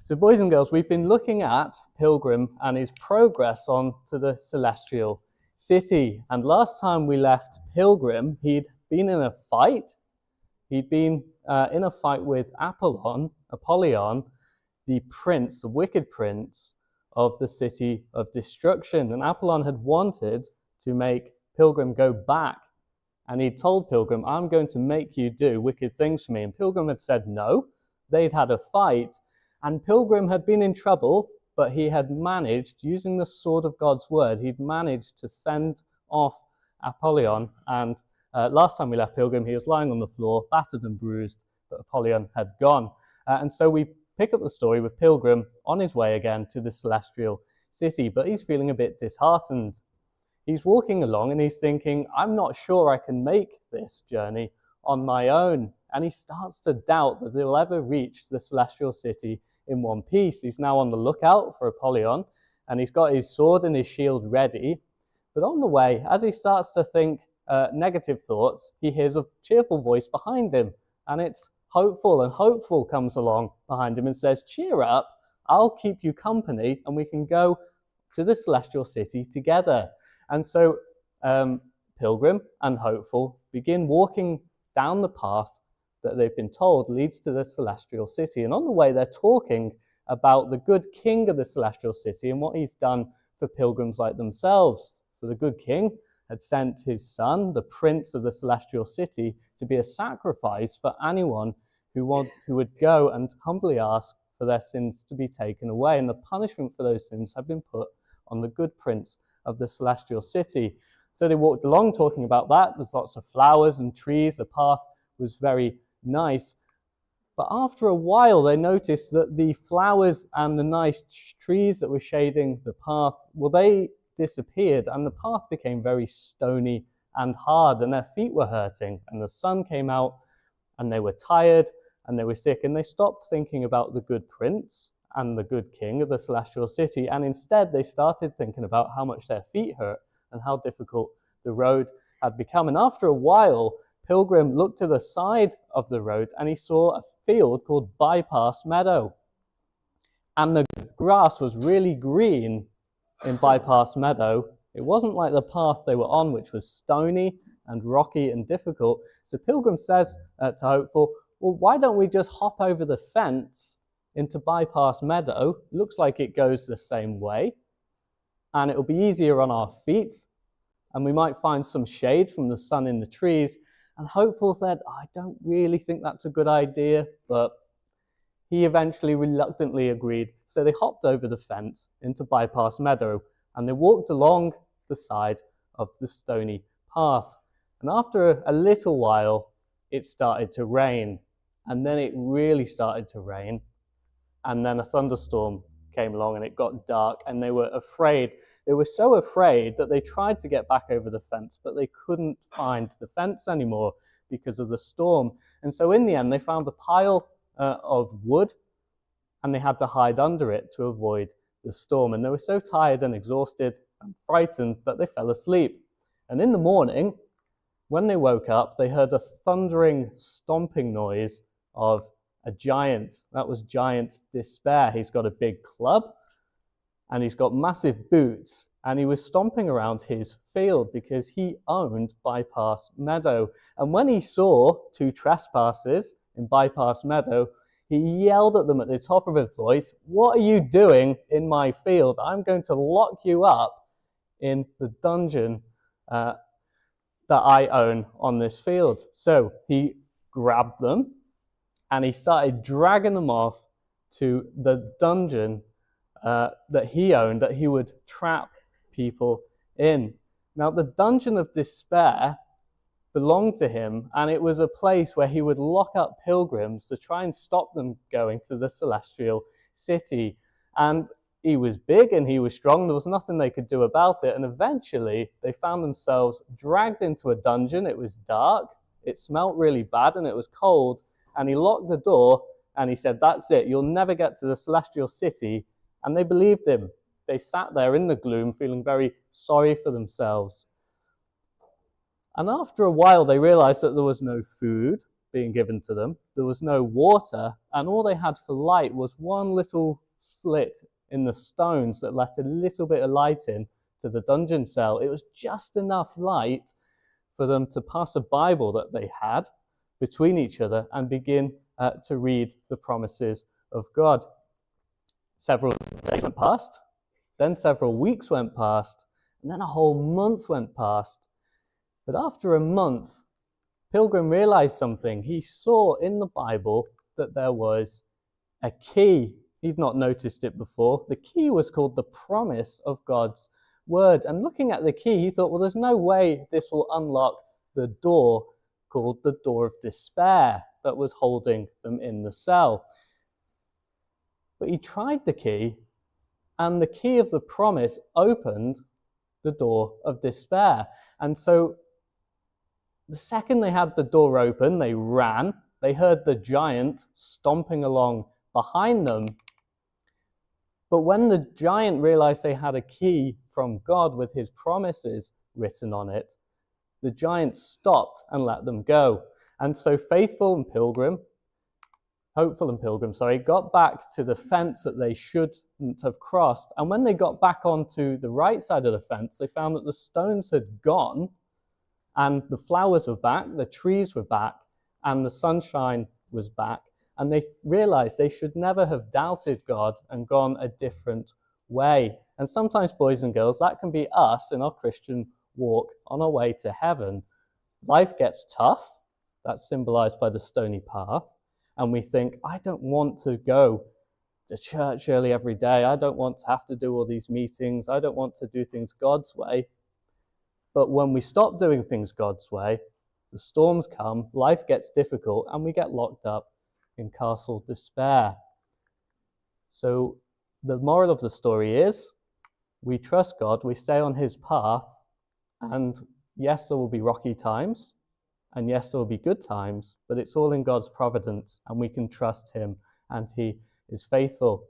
So boys and girls, we've been looking at Pilgrim and his progress on to the celestial city. And last time we left Pilgrim, he'd been in a fight. He'd been in a fight with Apollyon, the prince, the wicked prince of the city of destruction. And Apollyon had wanted to make Pilgrim go back. And he told Pilgrim, I'm going to make you do wicked things for me. And Pilgrim had said no. They'd had a fight. And Pilgrim had been in trouble, but he had managed, using the sword of God's word, he'd managed to fend off Apollyon. And last time we left Pilgrim, he was lying on the floor, battered and bruised, but Apollyon had gone. And so we pick up the story with Pilgrim on his way again to the celestial city, but he's feeling a bit disheartened. He's walking along and he's thinking, I'm not sure I can make this journey on my own. And he starts to doubt that he'll ever reach the celestial city in one piece. He's now on the lookout for Apollyon, and he's got his sword and his shield ready. But on the way, as he starts to think negative thoughts, he hears a cheerful voice behind him, and it's Hopeful. And Hopeful comes along behind him and says, cheer up, I'll keep you company, and we can go to the celestial city together. And so Pilgrim and Hopeful begin walking down the path that they've been told leads to the celestial city. And on the way, they're talking about the good king of the celestial city and what he's done for pilgrims like themselves. So the good king had sent his son, the prince of the celestial city, to be a sacrifice for anyone who would go and humbly ask for their sins to be taken away. And the punishment for those sins had been put on the good prince of the celestial city. So they walked along talking about that. There's lots of flowers and trees. The path was very nice. But after a while, they noticed that the flowers and the nice trees that were shading the path, well, they disappeared, and the path became very stony and hard, and their feet were hurting, and the sun came out, and they were tired, and they were sick, and they stopped thinking about the good prince and the good king of the celestial city, and instead they started thinking about how much their feet hurt and how difficult the road had become. And after a while, Pilgrim looked to the side of the road and he saw a field called Bypass Meadow. And the grass was really green in Bypass Meadow. It wasn't like the path they were on, which was stony and rocky and difficult. So Pilgrim says to Hopeful, well, why don't we just hop over the fence into Bypass Meadow? Looks like it goes the same way, and it'll be easier on our feet, and we might find some shade from the sun in the trees. And Hopeful said, I don't really think that's a good idea, but he eventually reluctantly agreed. So they hopped over the fence into Bypass Meadow, and they walked along the side of the stony path. And after a little while, it started to rain, and then it really started to rain, and then a thunderstorm came along and it got dark, and they were afraid. They were so afraid that they tried to get back over the fence, but they couldn't find the fence anymore because of the storm. And so in the end, they found a pile of wood, and they had to hide under it to avoid the storm. And they were so tired and exhausted and frightened that they fell asleep. And in the morning, when they woke up, they heard a thundering, stomping noise of a giant. That was Giant Despair. He's got a big club, and he's got massive boots, and he was stomping around his field because he owned Bypass Meadow. And when he saw two trespassers in Bypass Meadow, he yelled at them at the top of his voice, what are you doing in my field? I'm going to lock you up in the dungeon that I own on this field. So he grabbed them, and he started dragging them off to the dungeon that he owned, that he would trap people in. Now, the Dungeon of Despair belonged to him, and it was a place where he would lock up pilgrims to try and stop them going to the celestial city. And he was big and he was strong. There was nothing they could do about it. And eventually, they found themselves dragged into a dungeon. It was dark, it smelt really bad, and it was cold. And he locked the door, and he said, that's it, you'll never get to the celestial city. And they believed him. They sat there in the gloom, feeling very sorry for themselves. And after a while, they realized that there was no food, being given to them. There was no water, and all they had for light was one little slit in the stones that let a little bit of light in to the dungeon cell. It was just enough light for them to pass a Bible that they had between each other and begin to read the promises of God. Several days went past, then several weeks went past, and then a whole month went past. But after a month, Pilgrim realized something. He saw in the Bible that there was a key. He'd not noticed it before. The key was called the promise of God's word. And looking at the key, he thought, well, there's no way this will unlock the door called the door of despair that was holding them in the cell. But he tried the key, and the key of the promise opened the door of despair. And so the second they had the door open, they ran. They heard the giant stomping along behind them. But when the giant realized they had a key from God with his promises written on it, the giant stopped and let them go. And so hopeful and Pilgrim, got back to the fence that they shouldn't have crossed. And when they got back onto the right side of the fence, they found that the stones had gone, and the flowers were back, the trees were back, and the sunshine was back. And they realized they should never have doubted God and gone a different way. And sometimes, boys and girls, that can be us in our Christian walk on our way to heaven. Life gets tough. That's symbolized by the stony path. And we think, I don't want to go to church early every day. I don't want to have to do all these meetings. I don't want to do things God's way. But when we stop doing things God's way, the storms come, life gets difficult, and we get locked up in castle despair. So the moral of the story is, we trust God, we stay on his path, and yes, there will be rocky times, and yes, there will be good times, but it's all in God's providence, and we can trust him, and he is faithful.